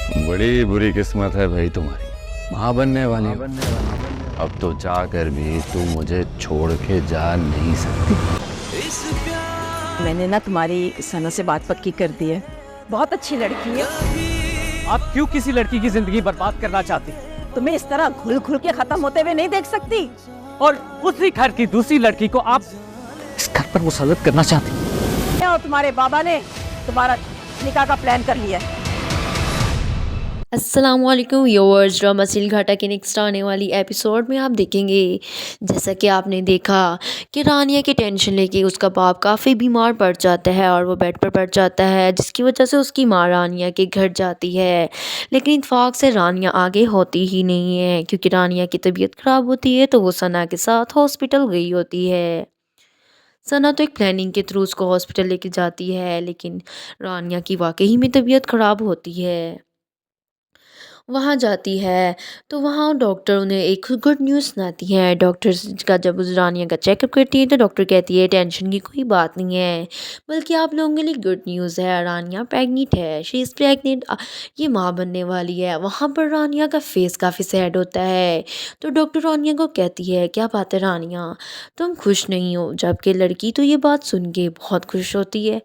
बड़ी बुरी किस्मत है भाई तुम्हारी, माँ बनने वाली हो। अब तो जाकर भी तू मुझे छोड़ के जा नहीं सकती। मैंने ना तुम्हारी सना से बात पक्की कर दी है, बहुत अच्छी लड़की है। आप क्यों किसी लड़की की जिंदगी बर्बाद करना चाहती तुम्हें इस तरह घुल घुल के खत्म होते हुए नहीं देख सकती। और उसी घर की दूसरी लड़की को आप इस घर पर मुसल्लत करना चाहती? और तुम्हारे बाबा ने तुम्हारा निकाह का प्लान कर लिया है। अस्सलामुअलैकुम व्यूअर्स, ड्रामा सिलघाटा के नेक्स्ट आने वाली एपिसोड में आप देखेंगे जैसा कि आपने देखा कि रानिया की टेंशन लेके उसका बाप काफ़ी बीमार पड़ जाता है और वो बेड पर पड़ जाता है, जिसकी वजह से उसकी माँ रानिया के घर जाती है। लेकिन इत्फाक से रानिया आगे होती ही नहीं है, क्योंकि रानिया की तबीयत ख़राब होती है तो वो सना के साथ हॉस्पिटल गई होती है। सना तो एक प्लानिंग के थ्रू उसको हॉस्पिटल लेके जाती है, लेकिन रानिया की वाकई में तबीयत ख़राब होती है। वहाँ जाती है तो वहाँ डॉक्टर उन्हें एक गुड न्यूज़ सुनाती है। डॉक्टर का जब उस रानिया का चेकअप करती है तो डॉक्टर कहती है टेंशन की कोई बात नहीं है, बल्कि आप लोगों के लिए गुड न्यूज़ है, रानिया प्रेग्नेंट है, शी इज़ प्रेग्नेंट, ये माँ बनने वाली है। वहाँ पर रानिया का फेस काफ़ी सैड होता है तो डॉक्टर रानिया को कहती है क्या बात है रानिया, तुम खुश नहीं हो? जबकि लड़की तो ये बात सुन के बहुत खुश होती है,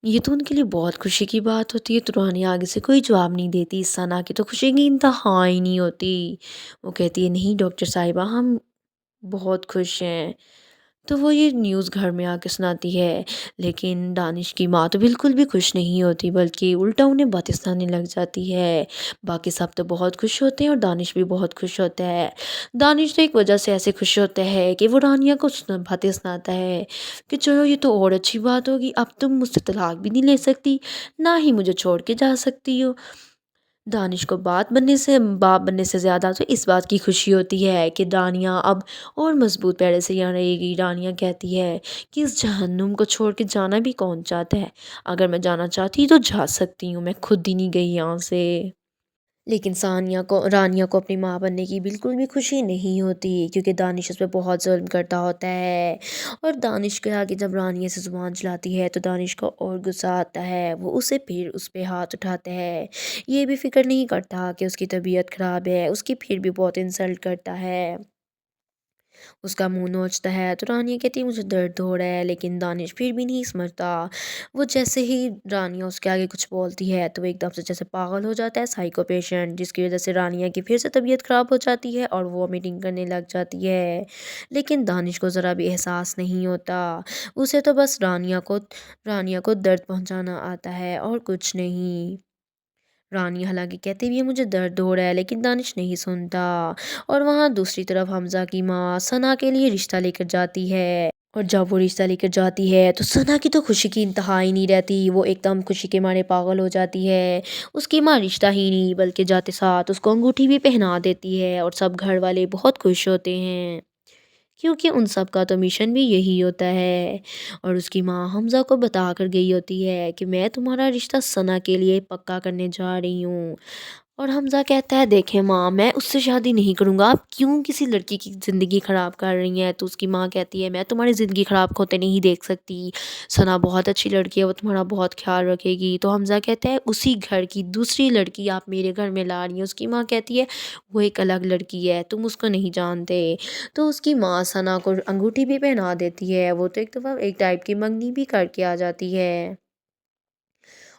ये तो उनके लिए बहुत खुशी की बात होती है। तो रानिया आगे से कोई जवाब नहीं देती। सना की तो खुशी की इंतहा ही नहीं होती। वो कहती है नहीं डॉक्टर साहिबा, हम बहुत खुश हैं। तो वो ये न्यूज़ घर में आके सुनाती है, लेकिन दानिश की माँ तो बिल्कुल भी खुश नहीं होती, बल्कि उल्टा उन्हें बातें सुनाने लग जाती है। बाकी सब तो बहुत खुश होते हैं और दानिश भी बहुत खुश होता है। दानिश तो एक वजह से ऐसे खुश होता है कि वो रानिया को बातें सुनाता है कि चलो ये तो और अच्छी बात होगी, अब तुम मुझसे तलाक भी नहीं ले सकती, ना ही मुझे छोड़ के जा सकती हो। दानिश को बाप बनने से ज़्यादा तो इस बात की खुशी होती है कि रानिया अब और मजबूत पैरों से यहाँ रहेगी। रानिया कहती है कि इस जहन्नुम को छोड़ के जाना भी कौन चाहता है, अगर मैं जाना चाहती तो जा सकती हूँ, मैं खुद ही नहीं गई यहाँ से। लेकिन रानिया को अपनी माँ बनने की बिल्कुल भी खुशी नहीं होती, क्योंकि दानिश उस पर बहुत जुल्म करता होता है। और दानिश के आगे जब रानिया से ज़ुबान चलाती है तो दानिश को और गुस्सा आता है, वो उसे फिर उस पर हाथ उठाता है। ये भी फिक्र नहीं करता कि उसकी तबीयत ख़राब है, उसकी फिर भी बहुत इंसल्ट करता है, उसका मुंह नोचता है। तो रानिया कहती है मुझे दर्द हो रहा है, लेकिन दानिश फिर भी नहीं समझता। वो जैसे ही रानिया उसके आगे कुछ बोलती है तो वो एकदम से जैसे पागल हो जाता है, साइको पेशेंट, जिसकी वजह से रानिया की फिर से तबीयत ख़राब हो जाती है और वो मीटिंग करने लग जाती है। लेकिन दानिश को ज़रा भी एहसास नहीं होता, उसे तो बस रानिया को दर्द पहुंचाना आता है और कुछ नहीं। रानिया हालांकि कहती भी है मुझे दर्द हो रहा है, लेकिन दानिश नहीं सुनता। और वहाँ दूसरी तरफ हमज़ा की माँ सना के लिए रिश्ता लेकर जाती है, और जब वो रिश्ता लेकर जाती है तो सना की तो खुशी की इंतहा ही नहीं रहती, वो एकदम खुशी के मारे पागल हो जाती है। उसकी माँ रिश्ता ही नहीं बल्कि जाते साथ उसको अंगूठी भी पहना देती है, और सब घर वाले बहुत खुश होते हैं, क्योंकि उन सब का तो मिशन भी यही होता है। और उसकी माँ हमज़ा को बता कर गई होती है कि मैं तुम्हारा रिश्ता सना के लिए पक्का करने जा रही हूँ। और हमज़ा कहता है देखें माँ, मैं उससे शादी नहीं करूँगा, आप क्यों किसी लड़की की ज़िंदगी ख़राब कर रही हैं? तो उसकी माँ कहती है मैं तुम्हारी ज़िंदगी ख़राब होते नहीं देख सकती, सना बहुत अच्छी लड़की है, वो तुम्हारा बहुत ख्याल रखेगी। तो हमज़ा कहता है उसी घर की दूसरी लड़की आप मेरे घर में ला रही हैं। उसकी माँ कहती है वो एक अलग लड़की है, तुम उसको नहीं जानते। तो उसकी माँ सना को अंगूठी भी पहना देती है, वो तो एक दफ़ा एक टाइप की मंगनी भी करके आ जाती है।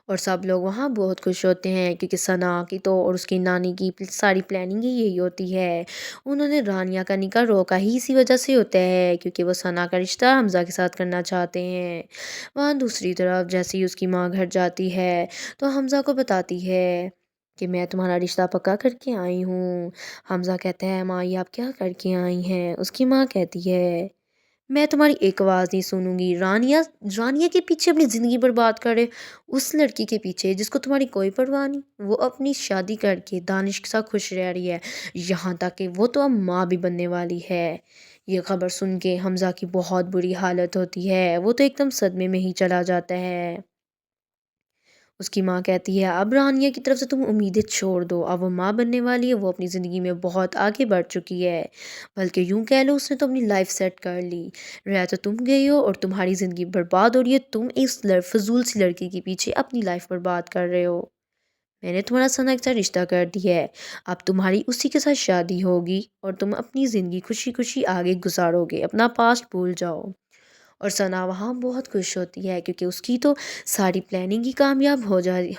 और सब लोग वहाँ बहुत खुश होते हैं, क्योंकि सना की तो और उसकी नानी की सारी प्लानिंग ही यही होती है। उन्होंने रानिया का निकाह रोका ही इसी वजह से होता है, क्योंकि वो सना का रिश्ता हमज़ा के साथ करना चाहते हैं। वहाँ दूसरी तरफ जैसे ही उसकी माँ घर जाती है तो हमज़ा को बताती है कि मैं तुम्हारा रिश्ता पक्का करके आई हूँ। हमज़ा कहता है माँ ये आप क्या करके आई हैं? उसकी माँ कहती है मैं तुम्हारी एक आवाज़ नहीं सुनूंगी। रानिया रानिया के पीछे अपनी ज़िंदगी बर्बाद करे, उस लड़की के पीछे जिसको तुम्हारी कोई परवाह नहीं, वो अपनी शादी करके दानिश के साथ खुश रह रही है, यहाँ तक कि वो तो अब माँ भी बनने वाली है। ये खबर सुन के हमज़ा की बहुत बुरी हालत होती है, वो तो एकदम सदमे में ही चला जाता है। उसकी माँ कहती है अब रानिया की तरफ से तुम उम्मीदें छोड़ दो, अब वो माँ बनने वाली है, वो अपनी ज़िंदगी में बहुत आगे बढ़ चुकी है, बल्कि यूँ कह लो उसने तो अपनी लाइफ सेट कर ली। रह तो तुम गई हो और तुम्हारी ज़िंदगी बर्बाद हो रही है, तुम इस फजूल सी लड़की के पीछे अपनी लाइफ बर्बाद कर रहे हो। میں نے تمہارا سنا کے ساتھ رشتہ کر دیا ہے، اب تمہاری اسی کے ساتھ شادی ہوگی اور تم اپنی زندگی خوشی خوشی آگے گزارو گے، اپنا پاسٹ بھول جاؤ۔ اور ثنا وہاں بہت خوش ہوتی ہے کیونکہ اس کی تو ساری پلاننگ ہی کامیاب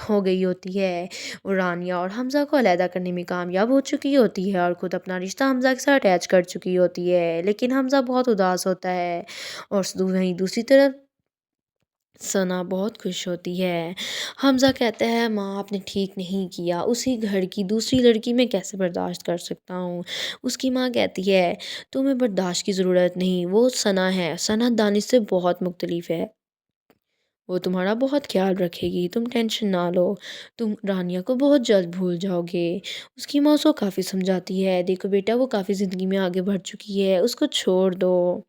ہو گئی ہوتی ہے، اور رانیہ اور حمزہ کو علیحدہ کرنے میں کامیاب ہو چکی ہوتی ہے اور خود اپنا رشتہ حمزہ کے ساتھ اٹیچ کر چکی ہوتی ہے، لیکن حمزہ بہت اداس ہوتا ہے اور وہیں دوسری طرف ثنا بہت خوش ہوتی ہے۔ حمزہ کہتا ہے ماں آپ نے ٹھیک نہیں کیا، اسی گھر کی دوسری لڑکی میں کیسے برداشت کر سکتا ہوں۔ اس کی ماں کہتی ہے تمہیں برداشت کی ضرورت نہیں، وہ ثنا ہے، ثنا دانش سے بہت مختلف ہے، وہ تمہارا بہت خیال رکھے گی، تم ٹینشن نہ لو، تم رانیہ کو بہت جلد بھول جاؤ گے۔ اس کی ماں اس کو کافی سمجھاتی ہے دیکھو بیٹا وہ کافی زندگی میں آگے بڑھ چکی ہے، اس کو چھوڑ دو،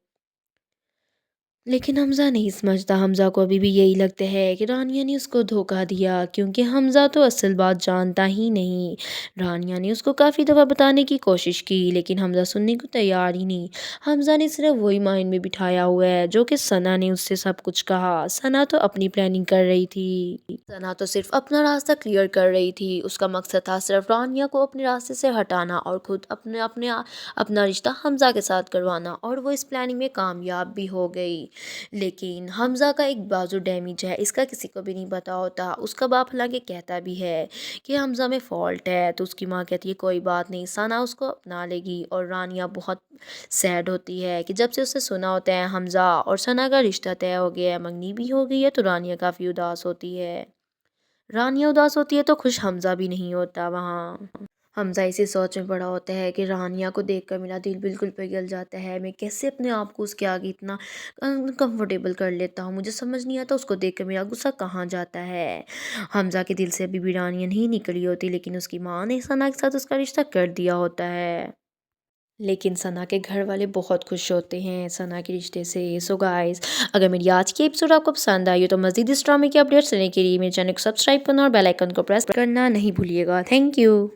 لیکن حمزہ نہیں سمجھتا۔ حمزہ کو ابھی بھی یہی لگتا ہے کہ رانیہ نے اس کو دھوکہ دیا، کیونکہ حمزہ تو اصل بات جانتا ہی نہیں۔ رانیہ نے اس کو کافی دفعہ بتانے کی کوشش کی لیکن حمزہ سننے کو تیار ہی نہیں۔ حمزہ نے صرف وہی مائنڈ میں بٹھایا ہوا ہے جو کہ ثنا نے اس سے سب کچھ کہا۔ ثنا تو اپنی پلاننگ کر رہی تھی، ثنا تو صرف اپنا راستہ کلیئر کر رہی تھی، اس کا مقصد تھا صرف رانیہ کو اپنے راستے سے ہٹانا اور خود اپنا رشتہ حمزہ کے ساتھ کروانا، اور وہ اس پلاننگ میں کامیاب بھی ہو گئی۔ لیکن حمزہ کا ایک بازو ڈیمیج ہے، اس کا کسی کو بھی نہیں پتا ہوتا۔ اس کا باپ حالانکہ کہتا بھی ہے کہ حمزہ میں فالٹ ہے، تو اس کی ماں کہتی ہے کوئی بات نہیں، ثنا اس کو اپنا لے گی، اور رانیہ بہت سیڈ ہوتی ہے کہ جب سے اسے سنا ہوتا ہے حمزہ اور ثنا کا رشتہ طے ہو گیا ہے، منگنی بھی ہو گئی ہے، تو رانیہ کافی اداس ہوتی ہے۔ رانیہ اداس ہوتی ہے تو خوش حمزہ بھی نہیں ہوتا وہاں۔ حمزہ اسی سوچ میں پڑا ہوتا ہے کہ رانیہ کو دیکھ کر میرا دل بالکل پگھل جاتا ہے، میں کیسے اپنے آپ کو اس کے آگے اتنا کمفرٹیبل کر لیتا ہوں، مجھے سمجھ نہیں آتا اس کو دیکھ کر میرا غصہ کہاں جاتا ہے۔ حمزہ کے دل سے ابھی بھی رانیہ نہیں نکلی ہوتی، لیکن اس کی ماں نے ثنا کے ساتھ اس کا رشتہ کر دیا ہوتا ہے۔ لیکن ثنا کے گھر والے بہت خوش ہوتے ہیں ثنا کے رشتے سے۔ سو گائز، اگر میری آج کی ایپیسوڈ آپ کو پسند آئی ہو تو مزید اس ڈرامے کے اپڈیٹس لینے کے لیے میرے چینل کو سبسکرائب کرنا اور بیل آئیکن کو پریس کرنا نہیں بھولیے گا۔ Thank you.